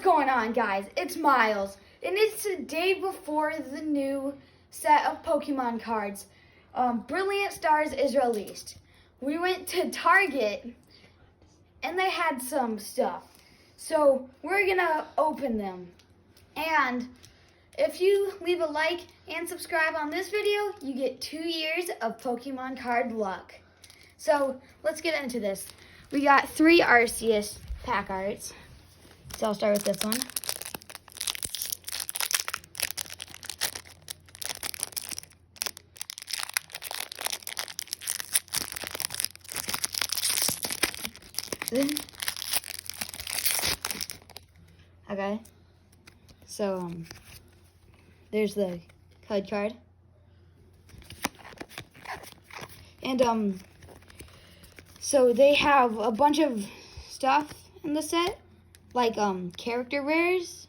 going on, guys? It's Miles, and it's the day before the new set of Pokemon cards, Brilliant Stars, is released. We went to Target, and they had some stuff. So we're gonna open them. And if you leave a like and subscribe on this video, you get 2 years of Pokemon card luck. So let's get into this. We got 3 Arceus pack arts. So I'll start with this one. Okay. So there's the code card. And so they have a bunch of stuff in the set, like character rares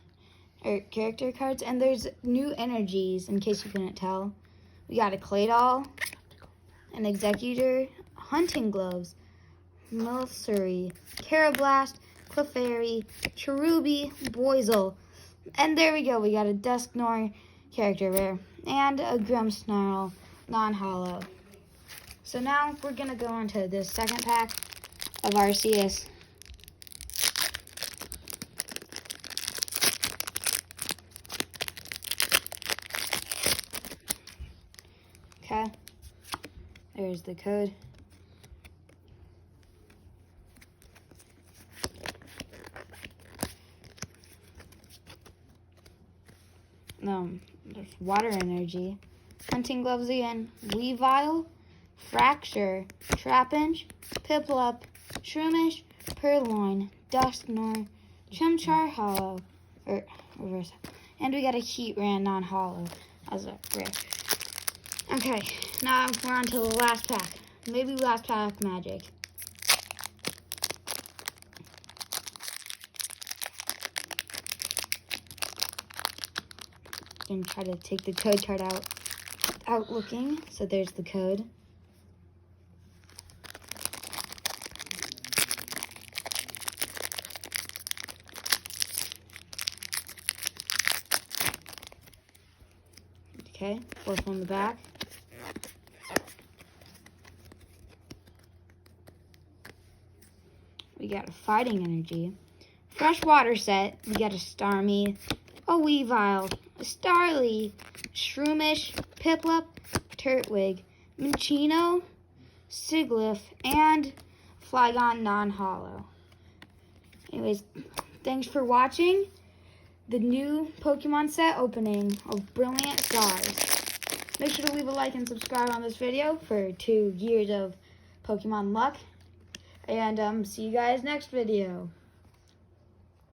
or character cards, and there's new energies in case you couldn't tell. We got a Claydol, an Executor, hunting gloves, Milcery, Carablast, Clefairy, Cherubi, Boizel, and there we go. We got a Dusknoir character rare and a Grimmsnarl non-holo. So now we're gonna go on to the second pack of Arceus. Okay, there's the code. There's water energy, hunting gloves again, Weavile, Fracture, Trapinch, Piplup, Shroomish, Purloin, Dusknoir, Chimchar Hollow, or reverse, and we got a Heatran non-holo as a rare. Okay, now we're on to the last pack. Maybe last pack magic. I'm gonna try to take the code card out looking. So there's the code. Okay, fourth on the back. We got a fighting energy, fresh water set. We got a Starmie, a Weavile, a Starly, Shroomish, Piplup, Turtwig, Minccino, Sigilyph, and Flygon non-holo. Anyways, thanks for watching the new Pokemon set opening of Brilliant Stars. Make sure to leave a like and subscribe on this video for 2 years of Pokemon luck. And see you guys next video.